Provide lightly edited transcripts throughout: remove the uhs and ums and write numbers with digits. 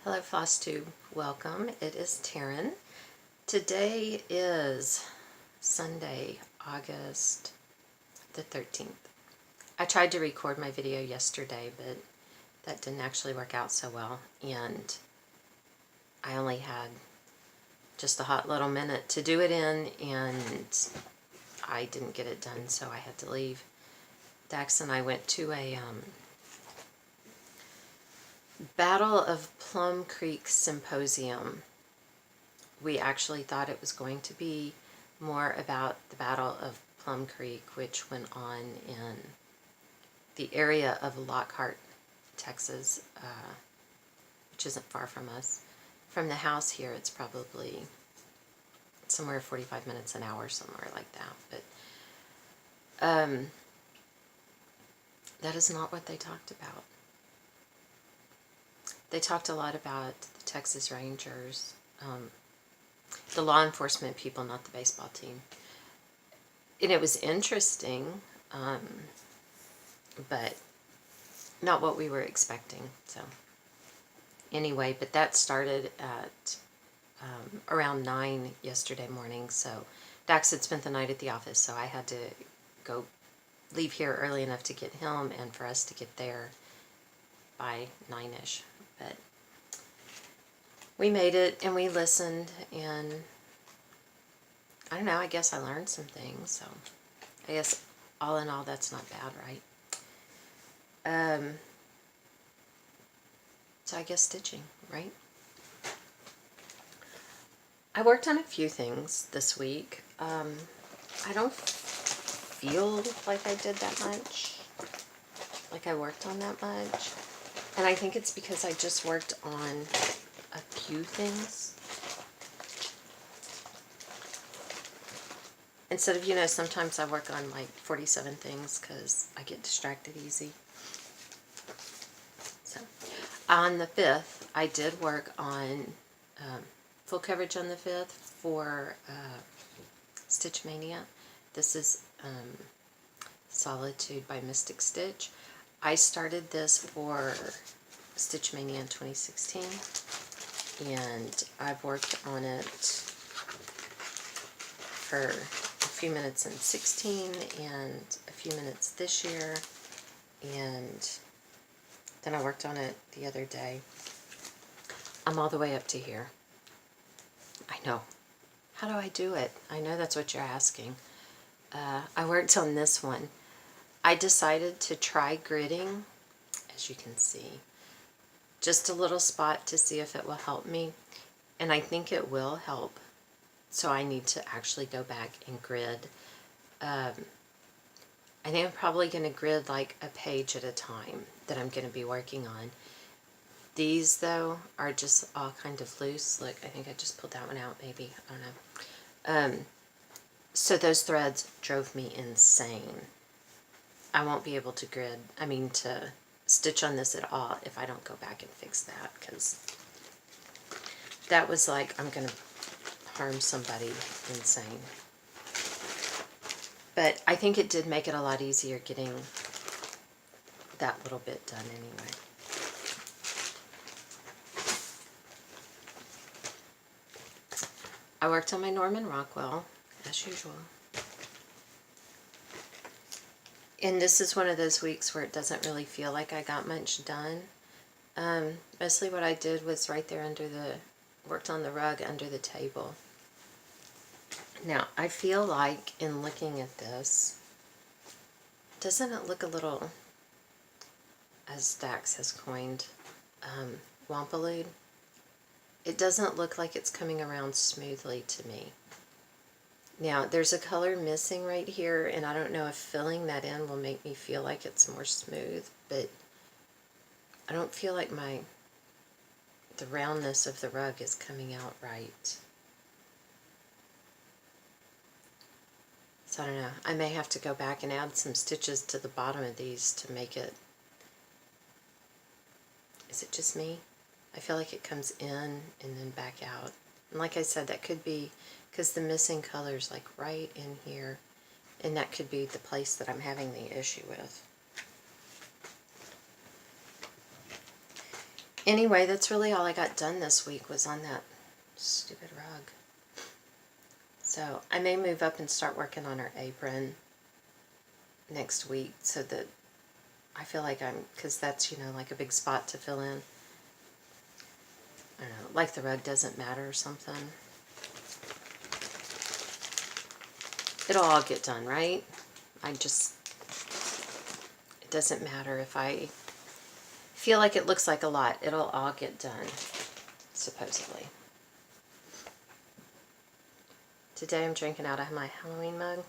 Hello Floss Tube, welcome. It is Taryn. Today is Sunday, August the 13th. I tried to record my video yesterday, but that didn't actually work out so well, and I only had just a hot little minute to do it in, and I didn't get it done, so I had to leave. Dax and I went to a Battle of Plum Creek Symposium. We actually thought it was going to be more about the Battle of Plum Creek, which went on in the area of Lockhart, Texas, which isn't far from us. From the house here, it's probably somewhere 45 minutes, an hour, somewhere like that. But that is not what they talked about. They talked a lot about the Texas Rangers, the law enforcement people, not the baseball team. And it was interesting, but not what we were expecting. So anyway, but that started at around 9 yesterday morning. So Dax had spent the night at the office, so I had to leave here early enough to get him and for us to get there by 9-ish. But we made it, and we listened, and I don't know, I guess I learned some things, so I guess all in all that's not bad, right? So I guess stitching, right? I worked on a few things this week. I don't feel like I did that much, like I worked on that much. And I think it's because I just worked on a few things. Instead of, sometimes I work on like 47 things because I get distracted easy. So, on the 5th, I did work on full coverage on the 5th for Stitch Mania. This is Solitude by Mystic Stitch. I started this for Stitch Mania in 2016, and I've worked on it for a few minutes in 16 and a few minutes this year, and then I worked on it the other day. I'm all the way up to here. I know. How do I do it? I know that's what you're asking. I worked on this one. I decided to try gridding, as you can see, just a little spot to see if it will help me, and I think it will help, so I need to actually go back and grid. I think I'm probably going to grid like a page at a time that I'm going to be working on. These, though, are just all kind of loose. Look, I think I just pulled that one out, maybe. I don't know. So those threads drove me insane. I won't be able to to stitch on this at all if I don't go back and fix that, because that was like, I'm going to harm somebody insane. But I think it did make it a lot easier getting that little bit done anyway. I worked on my Norman Rockwell, as usual. And this is one of those weeks where it doesn't really feel like I got much done. Mostly what I did was right there worked on the rug under the table. Now, I feel like in looking at this, doesn't it look a little, as Dax has coined, wampalood? It doesn't look like it's coming around smoothly to me. Now, there's a color missing right here, and I don't know if filling that in will make me feel like it's more smooth, but I don't feel like the roundness of the rug is coming out right. So I don't know. I may have to go back and add some stitches to the bottom of these to make it... Is it just me? I feel like it comes in and then back out. And like I said, that could be because the missing color's like right in here, and that could be the place that I'm having the issue with. Anyway, that's really all I got done this week was on that stupid rug. So I may move up and start working on her apron next week so that I feel like because that's, like a big spot to fill in. I don't know, like the rug doesn't matter or something. It'll all get done, right? It doesn't matter if I feel like it looks like a lot. It'll all get done, supposedly. Today I'm drinking out of my Halloween mug.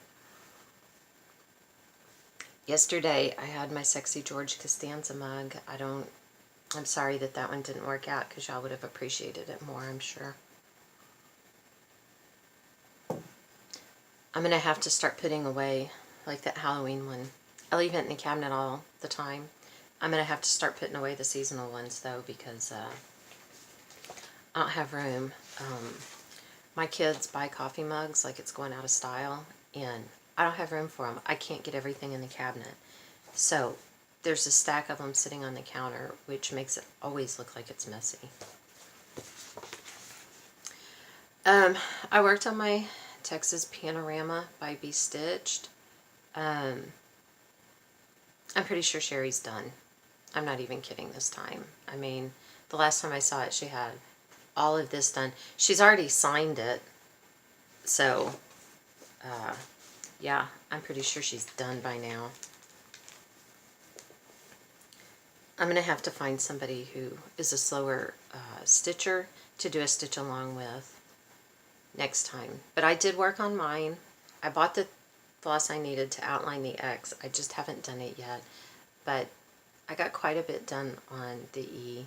Yesterday I had my Sexy George Costanza mug. I'm sorry that one didn't work out because y'all would have appreciated it more, I'm sure. I'm going to have to start putting away, like that Halloween one. I leave it in the cabinet all the time. I'm going to have to start putting away the seasonal ones, though, because I don't have room. My kids buy coffee mugs like it's going out of style, and I don't have room for them. I can't get everything in the cabinet. So there's a stack of them sitting on the counter, which makes it always look like it's messy. I worked on my Texas Panorama by Be Stitched. I'm pretty sure Sherry's done. I'm not even kidding this time. I mean, the last time I saw it, she had all of this done. She's already signed it. So, yeah, I'm pretty sure she's done by now. I'm going to have to find somebody who is a slower stitcher to do a stitch along with next time. But I did work on mine. I bought the floss I needed to outline the X. I just haven't done it yet. But I got quite a bit done on the E.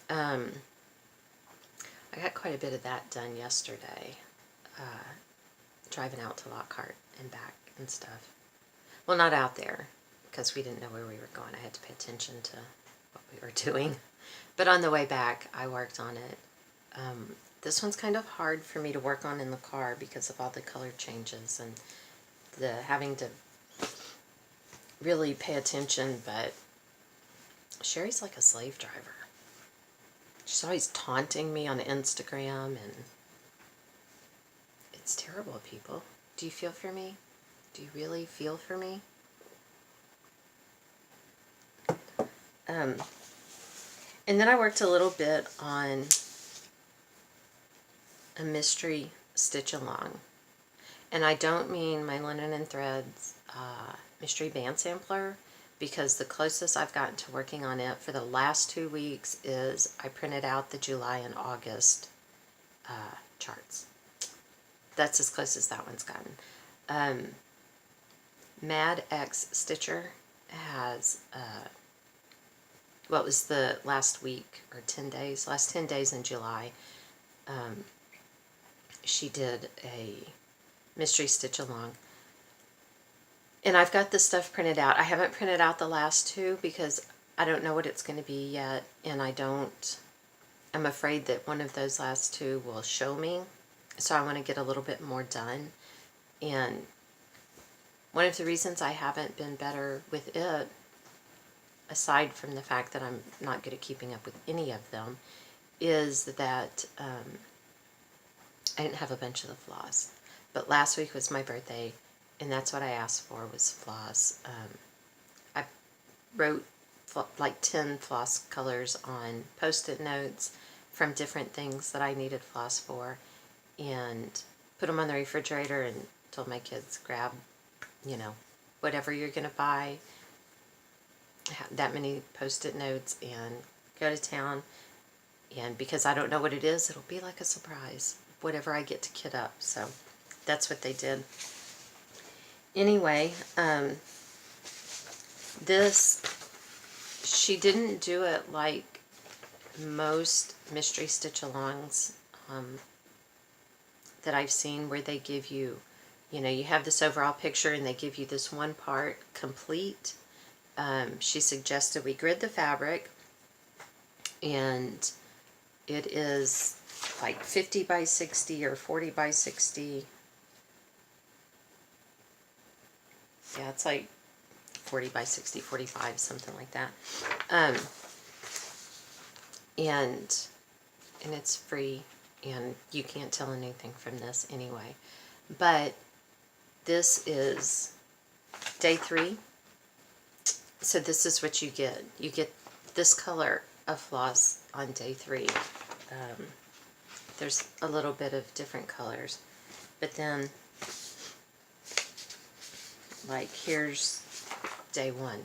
I got quite a bit of that done yesterday. Driving out to Lockhart and back and stuff. Well, not out there, because we didn't know where we were going. I had to pay attention to what we were doing. But on the way back, I worked on it. This one's kind of hard for me to work on in the car because of all the color changes and the having to really pay attention, but Sherry's like a slave driver. She's always taunting me on Instagram, and it's terrible, people. Do you feel for me? Do you really feel for me? And then I worked a little bit on a mystery stitch along. And I don't mean my Linen and Threads mystery band sampler, because the closest I've gotten to working on it for the last 2 weeks is I printed out the July and August charts. That's as close as that one's gotten. Mad X Stitcher has, well, it was the last week or 10 days, last 10 days in July. She did a mystery stitch along. And I've got this stuff printed out. I haven't printed out the last two because I don't know what it's going to be yet. And I'm afraid that one of those last two will show me. So I want to get a little bit more done. And one of the reasons I haven't been better with it, aside from the fact that I'm not good at keeping up with any of them, is that I didn't have a bunch of the floss. But last week was my birthday, and that's what I asked for, was floss. I wrote like 10 floss colors on Post-it notes from different things that I needed floss for, and put them on the refrigerator and told my kids, grab, whatever you're going to buy, that many Post-it notes, and go to town. And because I don't know what it is, it'll be like a surprise, whatever I get to kit up. So that's what they did. Anyway, she didn't do it like most mystery stitch alongs that I've seen, where they give you, you have this overall picture and they give you this one part complete. She suggested we grid the fabric, and it is like 50 by 60 or 40 by 60. Yeah, it's like 40 by 60, 45, something like that. and it's free, and you can't tell anything from this anyway. But this is day 3. So this is what you get. You get this color of floss on day 3. There's a little bit of different colors. But then, like, here's day 1.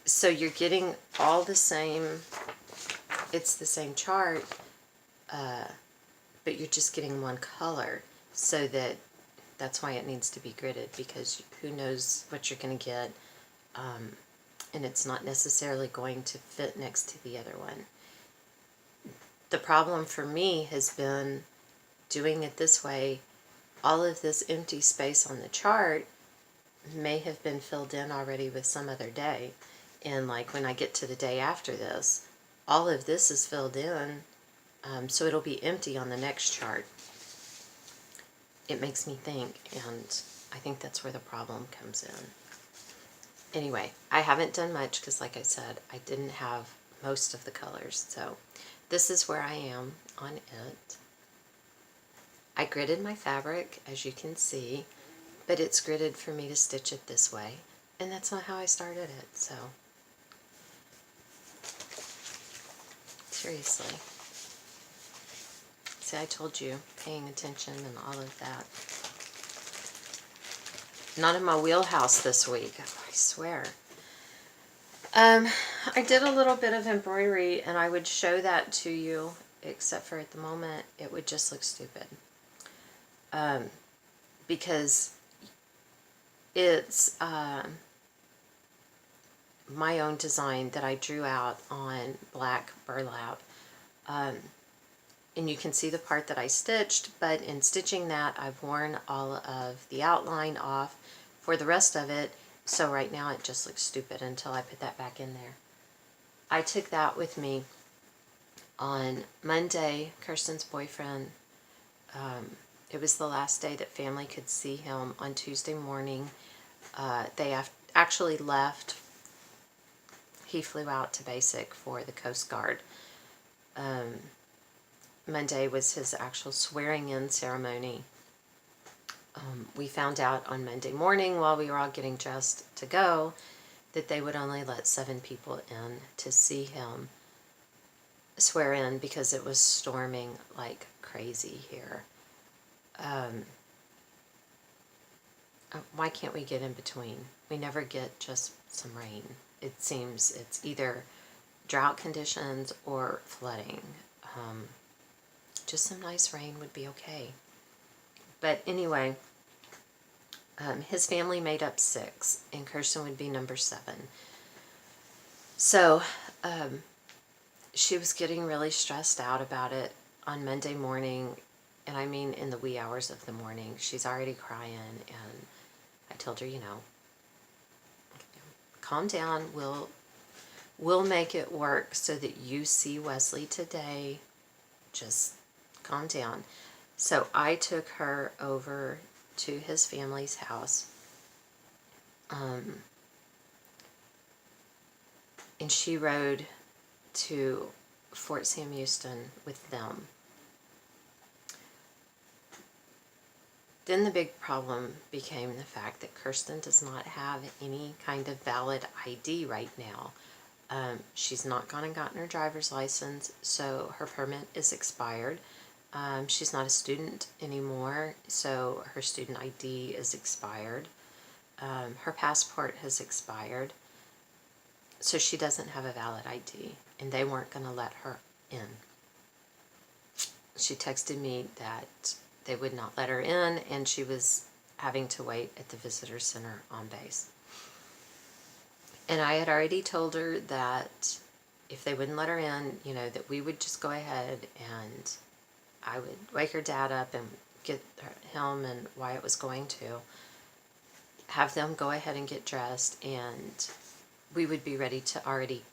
So you're getting all the same, it's the same chart, but you're just getting one color, so that's why it needs to be gridded, because who knows what you're going to get, and it's not necessarily going to fit next to the other one. The problem for me has been doing it this way. All of this empty space on the chart may have been filled in already with some other day. And like when I get to the day after this, all of this is filled in, so it'll be empty on the next chart. It makes me think, and I think that's where the problem comes in. Anyway, I haven't done much because, like I said, I didn't have most of the colors. So this is where I am on it. I gridded my fabric, as you can see, but it's gridded for me to stitch it this way, and that's not how I started it, so seriously. See, I told you, paying attention and all of that. Not in my wheelhouse this week, I swear. I did a little bit of embroidery, and I would show that to you, except for at the moment, it would just look stupid. Because it's my own design that I drew out on black burlap. And you can see the part that I stitched, but in stitching that, I've worn all of the outline off for the rest of it, so right now it just looks stupid until I put that back in there. I took that with me on Monday. Kirsten's boyfriend, it was the last day that family could see him on Tuesday morning. They actually left. He flew out to basic for the Coast Guard. Monday was his actual swearing-in ceremony. We found out on Monday morning while we were all getting dressed to go that they would only let 7 people in to see him swear in because it was storming like crazy here. Why can't we get in between? We never get just some rain. It seems it's either drought conditions or flooding. Just some nice rain would be okay. But anyway, his family made up 6, and Kirsten would be number 7. So she was getting really stressed out about it on Monday morning, and I mean in the wee hours of the morning. She's already crying, and I told her, calm down. We'll make it work so that you see Wesley today. Just calm down. So I took her over to his family's house. And she rode to Fort Sam Houston with them. Then the big problem became the fact that Kirsten does not have any kind of valid ID right now. She's not gone and gotten her driver's license, so her permit is expired. She's not a student anymore, so her student ID is expired. Her passport has expired, so she doesn't have a valid ID, and they weren't going to let her in. She texted me that they would not let her in, and she was having to wait at the visitor center on base. And I had already told her that if they wouldn't let her in, that we would just go ahead and I would wake her dad up and get him and Wyatt was going to have them go ahead and get dressed, and we would be ready to already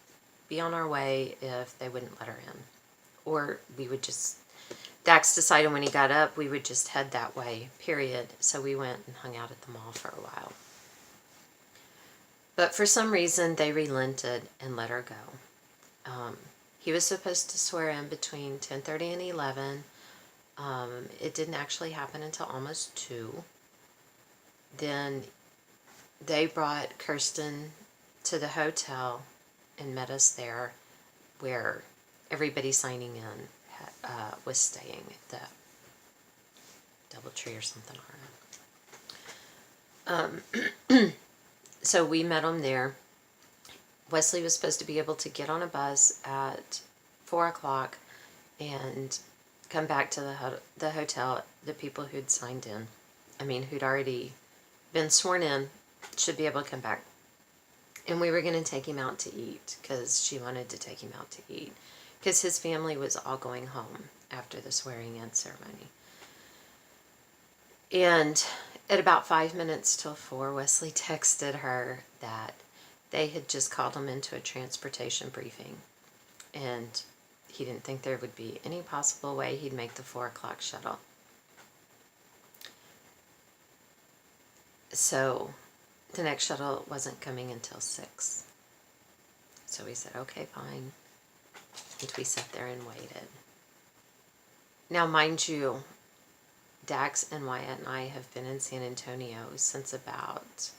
be on our way if they wouldn't let her in. Or we would just, Dax decided when he got up, we would just head that way, period. So we went and hung out at the mall for a while. But for some reason, they relented and let her go. He was supposed to swear in between 10:30 and 11. It didn't actually happen until almost 2. Then they brought Kirsten to the hotel and met us there, where everybody signing in was staying at the DoubleTree or something. So we met them there. Wesley was supposed to be able to get on a bus at 4 o'clock and come back to the hotel. The people who'd signed in, who'd already been sworn in, should be able to come back. And we were going to take him out to eat, because she wanted to take him out to eat, because his family was all going home after the swearing in ceremony. And at about 5 minutes till 4, Wesley texted her that they had just called him into a transportation briefing, and he didn't think there would be any possible way he'd make the 4 o'clock shuttle. So the next shuttle wasn't coming until 6. So we said, okay, fine. And we sat there and waited. Now, mind you, Dax and Wyatt and I have been in San Antonio since about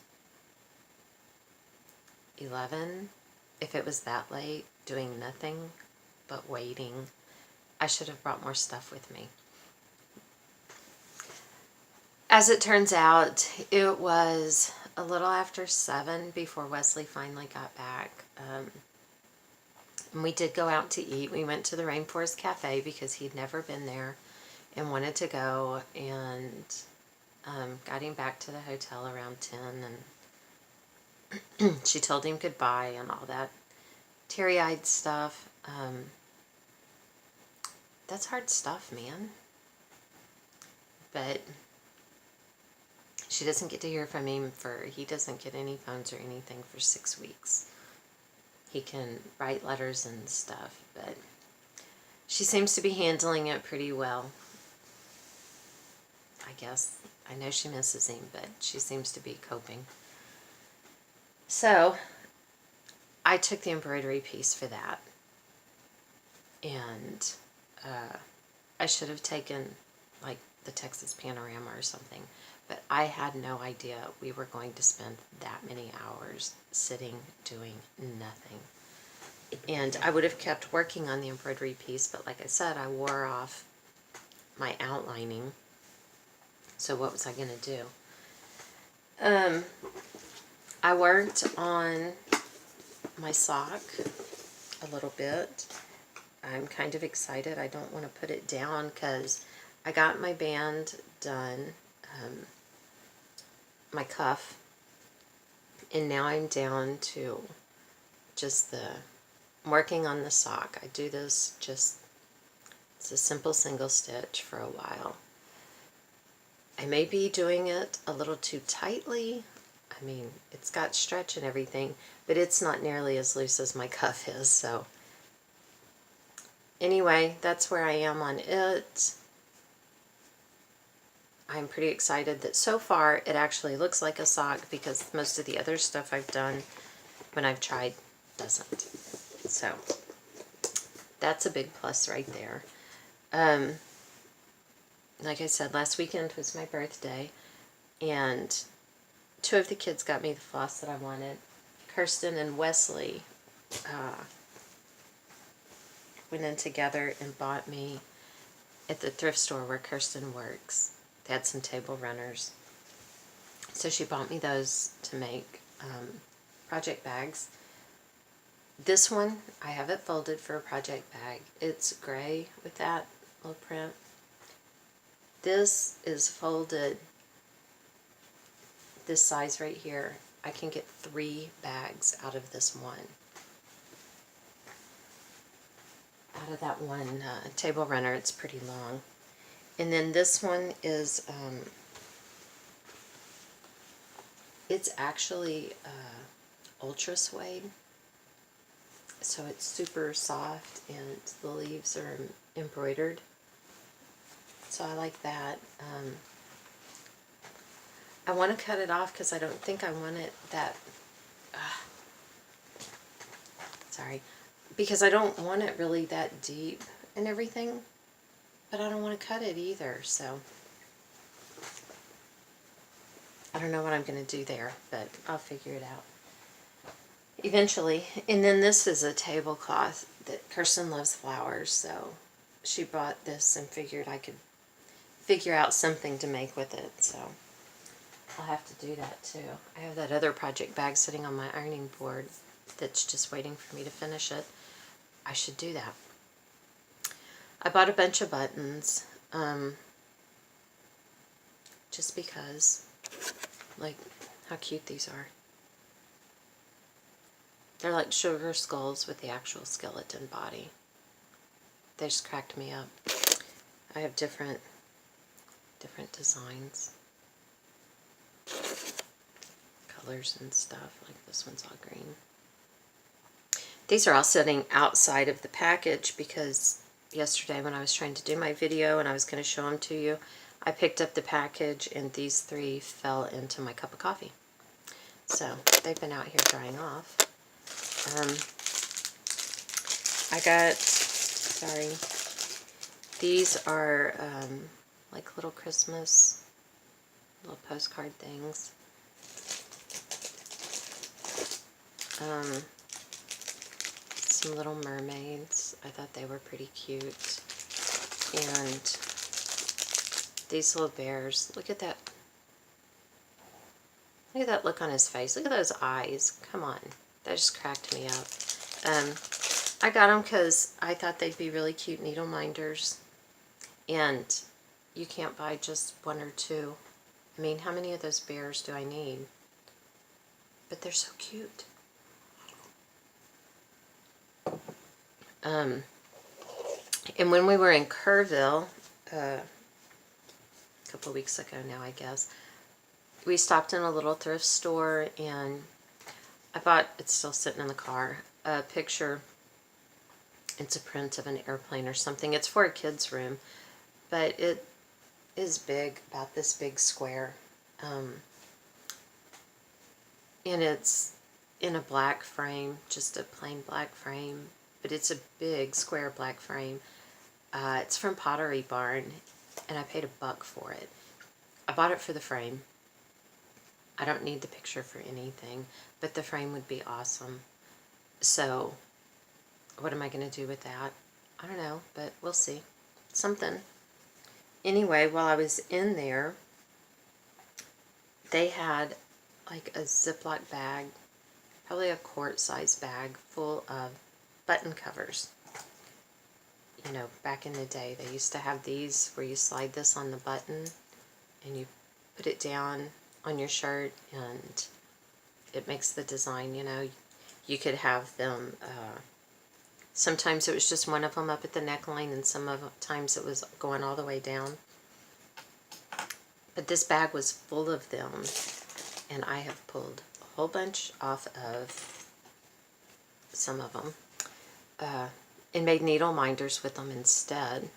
11. If it was that late, doing nothing but waiting, I should have brought more stuff with me. As it turns out, it was a little after 7 before Wesley finally got back. And we did go out to eat. We went to the Rainforest Cafe because he'd never been there and wanted to go, and got him back to the hotel around 10, and she told him goodbye and all that teary-eyed stuff. That's hard stuff, man. But she doesn't get to hear from him he doesn't get any phones or anything for 6 weeks. He can write letters and stuff, but she seems to be handling it pretty well. I guess. I know she misses him, but she seems to be coping. So I took the embroidery piece for that. And I should have taken like the Texas panorama or something. But I had no idea we were going to spend that many hours sitting doing nothing. And I would have kept working on the embroidery piece, but like I said, I wore off my outlining. So what was I going to do? I worked on my sock a little bit. I'm kind of excited. I don't want to put it down because I got my band done, my cuff, and now I'm down to just working on the sock. I do this it's a simple single stitch for a while. I may be doing it a little too tightly. It's got stretch and everything, but it's not nearly as loose as my cuff is, so anyway, that's where I am on it. I'm pretty excited that so far it actually looks like a sock, because most of the other stuff I've done when I've tried doesn't. So that's a big plus right there. Like I said, last weekend was my birthday, and 2 of the kids got me the floss that I wanted. Kirsten and Wesley went in together and bought me, at the thrift store where Kirsten works, they had some table runners. So she bought me those to make project bags. This one, I have it folded for a project bag. It's gray with that little print. This is folded this size right here. I can get 3 bags out of this one. Out of that one table runner. It's pretty long. And then this one is, it's actually ultra suede. So it's super soft, and the leaves are embroidered. So I like that. I want to cut it off because I don't think I want it that... sorry. because I don't want it really that deep and everything, but I don't want to cut it either, so I don't know what I'm going to do there, but I'll figure it out eventually. And then this is a tablecloth that Kirsten loves flowers, so she bought this and figured I could figure out something to make with it, so I'll have to do that too. I have that other project bag sitting on my ironing board that's just waiting for me to finish it. I should do that. I bought a bunch of buttons, just because, like, how cute these are. They're like sugar skulls with the actual skeleton body. They just cracked me up. I have different designs, colors and stuff. Like this one's all green. These are all sitting outside of the package because yesterday when I was trying to do my video and I was going to show them to you, I picked up the package and these three fell into my cup of coffee. So they've been out here drying off. I got, sorry, these are like little Christmas, little postcard things. Some little mermaids. I thought they were pretty cute. And these little bears. Look at that. Look at that look on his face. Look at those eyes. Come on. That just cracked me up. I got them because I thought they'd be really cute needle minders. And you can't buy just one or two. I mean, how many of those bears do I need? But they're so cute. And when we were in Kerrville, a couple of weeks ago now, I guess, we stopped in a little thrift store and I bought, it's still sitting in the car, a picture. It's a print of an airplane or something. It's for a kid's room, but it is big, about this big square. And it's in a black frame, just a plain black frame, but it's a big square black frame. It's from Pottery Barn, and I paid $1 for it. I bought it for the frame. I don't need the picture for anything, but the frame would be awesome. So, what am I going to do with that? I don't know, but we'll see. Something. Anyway, while I was in there, they had like a Ziploc bag, probably a quart-size bag full of button covers. You know, back in the day, they used to have these where you slide this on the button and you put it down on your shirt and it makes the design, you know. You could have them, sometimes it was just one of them up at the neckline and sometimes it was going all the way down. But this bag was full of them and I have pulled a whole bunch off of some of them. And made needle minders with them instead.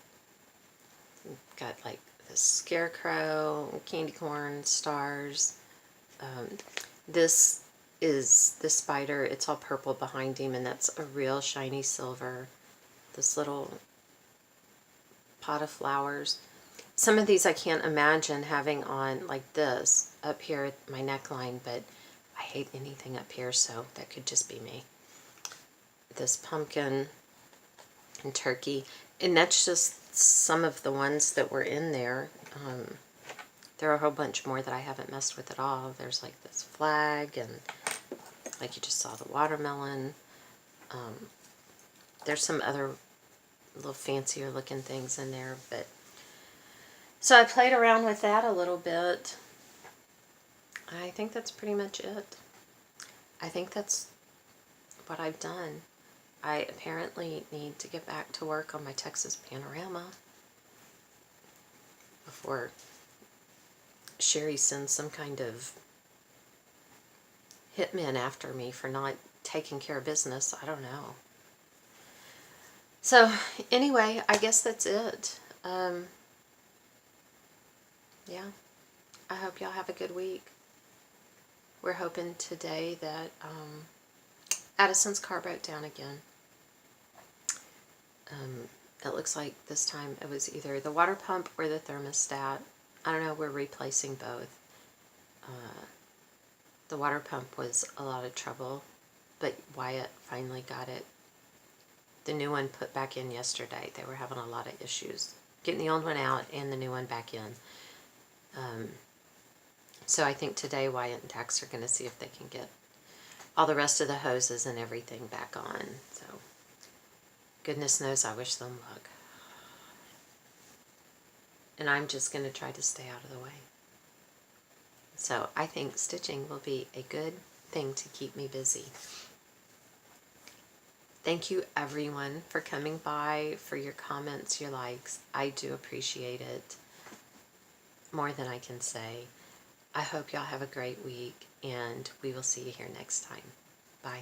Got like the scarecrow, candy corn, stars. This is the spider. It's all purple behind him, and that's a real shiny silver. This little pot of flowers. Some of these I can't imagine having on like this up here at my neckline, but I hate anything up here, so that could just be me. This pumpkin and turkey, and that's just some of the ones that were in there. There are a whole bunch more that I haven't messed with at all. There's like this flag, and like you just saw the watermelon. There's some other little fancier looking things in there, but so I played around with that a little bit. I think that's pretty much it. I think that's what I've done. I apparently need to get back to work on my Texas panorama before Sherry sends some kind of hitman after me for not taking care of business. I don't know. So anyway, I guess that's it. Yeah, I hope y'all have a good week. We're hoping today that Addison's car broke down again. It looks like this time it was either the water pump or the thermostat. I don't know, we're replacing both. The water pump was a lot of trouble, but Wyatt finally got it. The new one put back in yesterday. They were having a lot of issues getting the old one out and the new one back in. So I think today Wyatt and Dax are going to see if they can get all the rest of the hoses and everything back on. So goodness knows I wish them luck. And I'm just going to try to stay out of the way. So I think stitching will be a good thing to keep me busy. Thank you everyone for coming by, for your comments, your likes. I do appreciate it more than I can say. I hope y'all have a great week, and we will see you here next time. Bye.